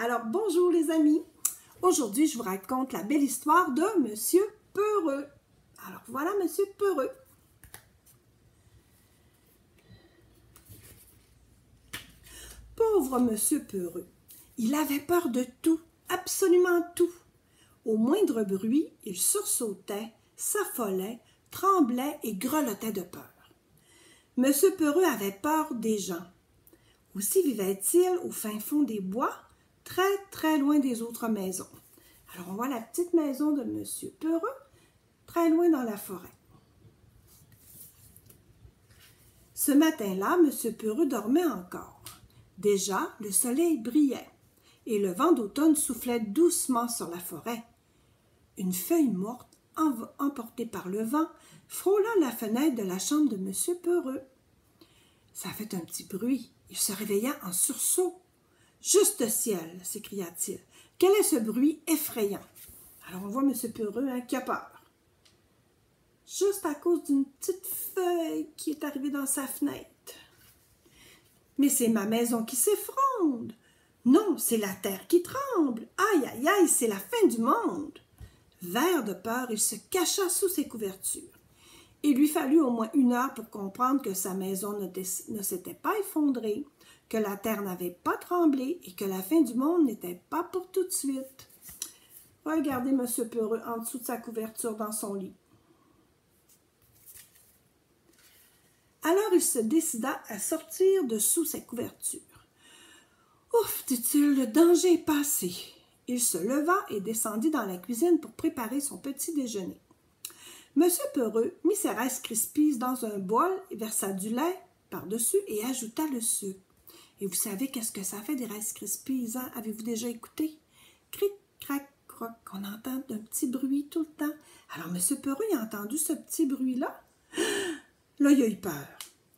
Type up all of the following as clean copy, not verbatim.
Alors, bonjour les amis. Aujourd'hui, je vous raconte la belle histoire de Monsieur Peureux. Alors, voilà Monsieur Peureux. Pauvre Monsieur Peureux. Il avait peur de tout, absolument tout. Au moindre bruit, il sursautait, s'affolait, tremblait et grelottait de peur. Monsieur Peureux avait peur des gens. Aussi vivait-il au fin fond des bois, très très loin des autres maisons. Alors on voit la petite maison de Monsieur Peureux, très loin dans la forêt. Ce matin-là, Monsieur Peureux dormait encore. Déjà, le soleil brillait et le vent d'automne soufflait doucement sur la forêt. Une feuille morte, emportée par le vent, frôla la fenêtre de la chambre de Monsieur Peureux. Ça a fait un petit bruit. Il se réveilla en sursaut. « Juste ciel !» s'écria-t-il. « Quel est ce bruit effrayant? » Alors on voit M. Peureux qui a peur. Juste à cause d'une petite feuille qui est arrivée dans sa fenêtre. « Mais c'est ma maison qui s'effondre! Non, c'est la terre qui tremble! Aïe, aïe, aïe, c'est la fin du monde! » Vert de peur, il se cacha sous ses couvertures. Il lui fallut au moins 1 heure pour comprendre que sa maison ne s'était pas effondrée, que la terre n'avait pas tremblé et que la fin du monde n'était pas pour tout de suite. Regardez M. Peureux en dessous de sa couverture dans son lit. Alors il se décida à sortir de sous sa couverture. « Ouf, dit-il, le danger est passé. » Il se leva et descendit dans la cuisine pour préparer son petit déjeuner. Monsieur Peureux mit ses Rice Krispies dans un bol, versa du lait par-dessus et ajouta le sucre. Et vous savez qu'est-ce que ça fait des Rice Krispies, hein? Avez-vous déjà écouté? Cric, crac, croc, on entend un petit bruit tout le temps. Alors Monsieur Peureux a entendu ce petit bruit-là. Là, il a eu peur.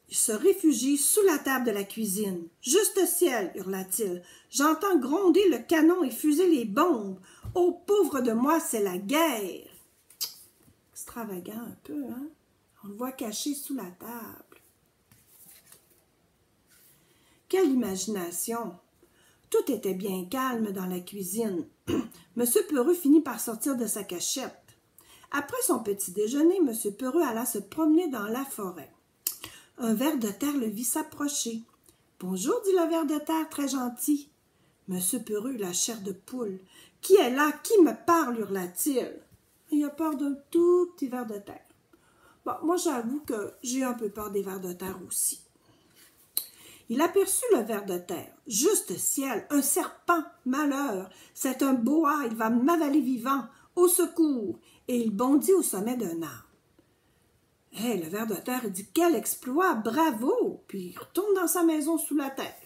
Il se réfugie sous la table de la cuisine. « Juste ciel !» hurla-t-il. « J'entends gronder le canon et fuser les bombes. Oh, pauvre de moi, c'est la guerre! » Extravagant un peu, hein? On le voit caché sous la table. Quelle imagination! Tout était bien calme dans la cuisine. Monsieur Peureux finit par sortir de sa cachette. Après son petit déjeuner, Monsieur Peureux alla se promener dans la forêt. Un ver de terre le vit s'approcher. « Bonjour, dit le ver de terre, très gentil. » Monsieur Peureux eut la chair de poule. « Qui est là? Qui me parle? » hurla-t-il. Il a peur d'un tout petit ver de terre. Bon, moi, j'avoue que j'ai un peu peur des vers de terre aussi. Il aperçut le ver de terre. « Juste ciel, un serpent, malheur, c'est un boa, il va m'avaler vivant, au secours! » Et il bondit au sommet d'un arbre. Le ver de terre dit « Quel exploit! Bravo! » Puis il retourne dans sa maison sous la terre.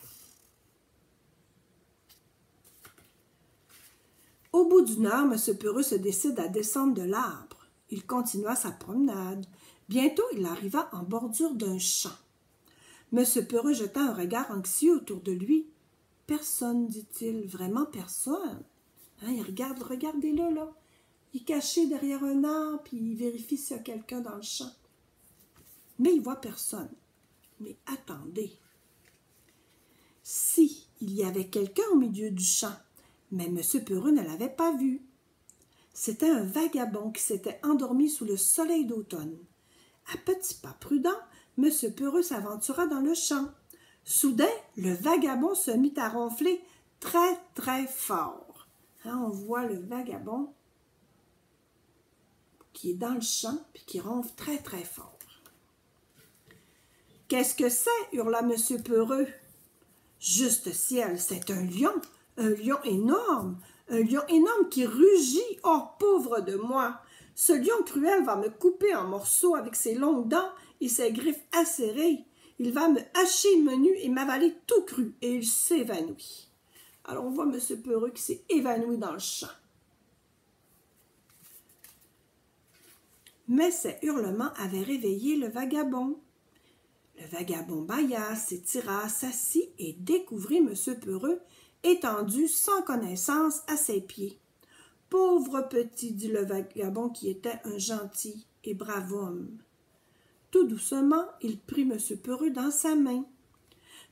Au bout d'1 heure, M. Peureux se décide à descendre de l'arbre. Il continua sa promenade. Bientôt, il arriva en bordure d'un champ. M. Peureux jeta un regard anxieux autour de lui. « Personne, dit-il, vraiment personne. Il regarde, regardez-le, là. Il est caché derrière un arbre, puis il vérifie s'il y a quelqu'un dans le champ. Mais il ne voit personne. Mais attendez. Si il y avait quelqu'un au milieu du champ, mais M. Peureux ne l'avait pas vu. C'était un vagabond qui s'était endormi sous le soleil d'automne. À petits pas prudents, M. Peureux s'aventura dans le champ. Soudain, le vagabond se mit à ronfler très, très fort. On voit le vagabond qui est dans le champ puis qui ronfle très, très fort. « Qu'est-ce que c'est? » hurla M. Peureux. « Juste ciel, c'est un lion énorme qui rugit. Oh, pauvre de moi! Ce lion cruel va me couper en morceaux avec ses longues dents et ses griffes acérées. Il va me hacher menu et m'avaler tout cru. » Et il s'évanouit. Alors on voit M. Peureux qui s'est évanoui dans le champ. Mais ces hurlements avaient réveillé le vagabond. Le vagabond bâilla, s'étira, s'assit et découvrit M. Peureux étendu sans connaissance à ses pieds. « Pauvre petit, dit le vagabond qui était un gentil et brave homme. » Tout doucement, il prit M. Peureux dans sa main.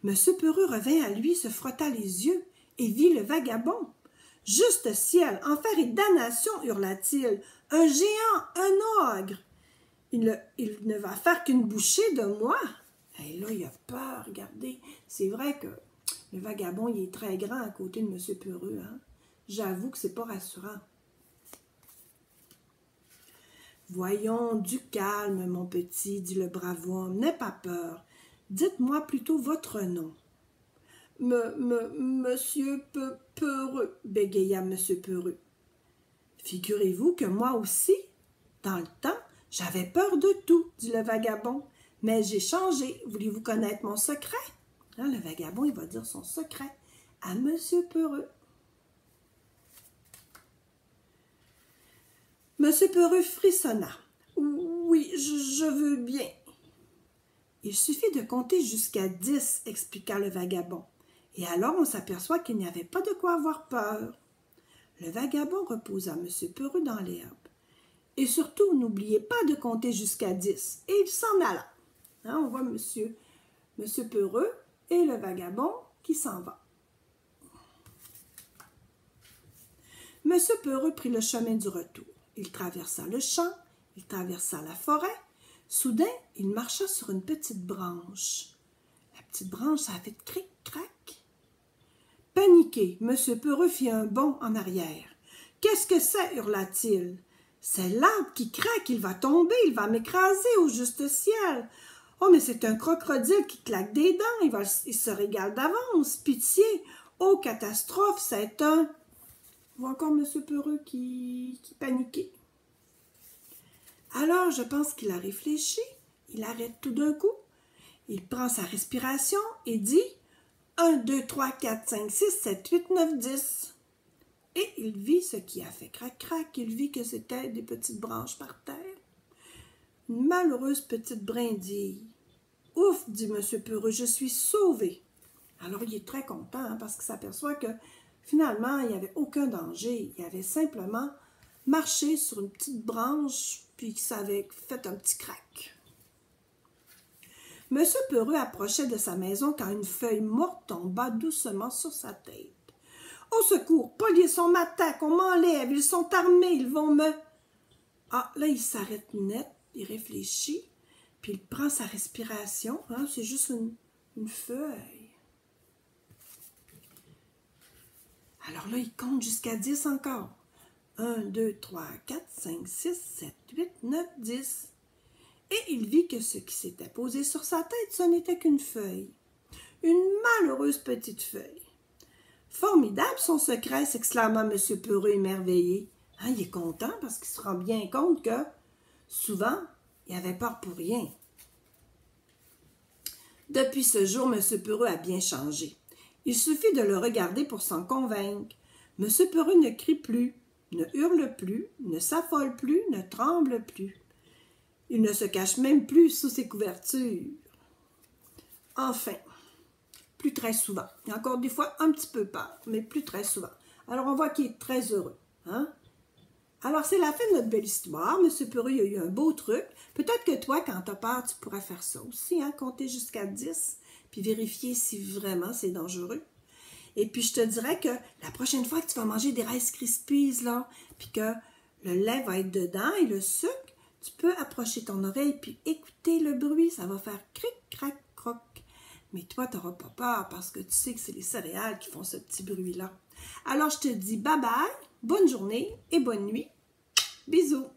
M. Peureux revint à lui, se frotta les yeux et vit le vagabond. « Juste ciel, enfer et damnation, hurla-t-il, un géant, un ogre! Il ne va faire qu'une bouchée de moi. » Et là, il a peur, regardez. C'est vrai que le vagabond, il est très grand à côté de M. Peureux. Hein? J'avoue que c'est pas rassurant. « Voyons, du calme, mon petit, dit le brave homme, n'aie pas peur. Dites-moi plutôt votre nom. »« Monsieur Peureux, bégaya M. Peureux. « Figurez-vous que moi aussi, dans le temps, j'avais peur de tout, dit le vagabond. Mais j'ai changé. Voulez-vous connaître mon secret? » Hein, le vagabond, il va dire son secret à M. Peureux. M. Peureux frissonna. « Oui, je veux bien. »« Il suffit de compter jusqu'à 10, expliqua le vagabond. Et alors on s'aperçoit qu'il n'y avait pas de quoi avoir peur. » Le vagabond reposa M. Peureux dans l'herbe. « Et surtout, n'oubliez pas de compter jusqu'à 10. » Et il s'en alla. Hein, on voit monsieur Peureux et le vagabond qui s'en va. M. Peureux prit le chemin du retour. Il traversa le champ, il traversa la forêt. Soudain, il marcha sur une petite branche. La petite branche, ça a fait cric-crac. Paniqué, M. Peureux fit un bond en arrière. « Qu'est-ce que c'est? » hurla-t-il. « C'est l'arbre qui craque, il va tomber, il va m'écraser au juste ciel. Oh, mais c'est un crocodile qui claque des dents, il se régale d'avance, pitié. Oh, catastrophe, c'est un... » On voit encore M. Peureux qui paniquait. Alors, je pense qu'il a réfléchi, il arrête tout d'un coup, il prend sa respiration et dit 1, 2, 3, 4, 5, 6, 7, 8, 9, 10. Et il vit ce qui a fait crac-crac, il vit que c'était des petites branches par terre. Une malheureuse petite brindille. « Ouf, dit M. Peureux, je suis sauvé. » Alors, il est très content hein, parce qu'il s'aperçoit que finalement, il n'y avait aucun danger. Il avait simplement marché sur une petite branche puis ça avait fait un petit crack. M. Peureux approchait de sa maison quand une feuille morte tomba doucement sur sa tête. « Au secours! Police, on m'attaque, on m'enlève, ils sont armés, ils vont me... » Ah, là, il s'arrête net, il réfléchit, puis il prend sa respiration. Hein, c'est juste une feuille. Alors là, il compte jusqu'à 10 encore. 1, 2, 3, 4, 5, 6, 7, 8, 9, 10. Et il vit que ce qui s'était posé sur sa tête, ce n'était qu'une feuille. Une malheureuse petite feuille. « Formidable son secret !» s'exclama M. Peureux émerveillé. Hein, il est content parce qu'il se rend bien compte que, souvent, il avait peur pour rien. Depuis ce jour, M. Peureux a bien changé. Il suffit de le regarder pour s'en convaincre. M. Peureux ne crie plus, ne hurle plus, ne s'affole plus, ne tremble plus. Il ne se cache même plus sous ses couvertures. Enfin, plus très souvent. Il y a encore des fois un petit peu peur, mais plus très souvent. Alors, on voit qu'il est très heureux. Hein? Alors, c'est la fin de notre belle histoire. M. Peureux, il a eu un beau truc. Peut-être que toi, quand tu as peur, tu pourrais faire ça aussi, hein? Compter jusqu'à 10, puis vérifier si vraiment c'est dangereux. Et puis, je te dirais que la prochaine fois que tu vas manger des Rice Krispies, là, puis que le lait va être dedans et le sucre, tu peux approcher ton oreille puis écouter le bruit. Ça va faire cric, crac, croc. Mais toi, tu n'auras pas peur parce que tu sais que c'est les céréales qui font ce petit bruit-là. Alors, je te dis bye-bye, bonne journée et bonne nuit. Bisous!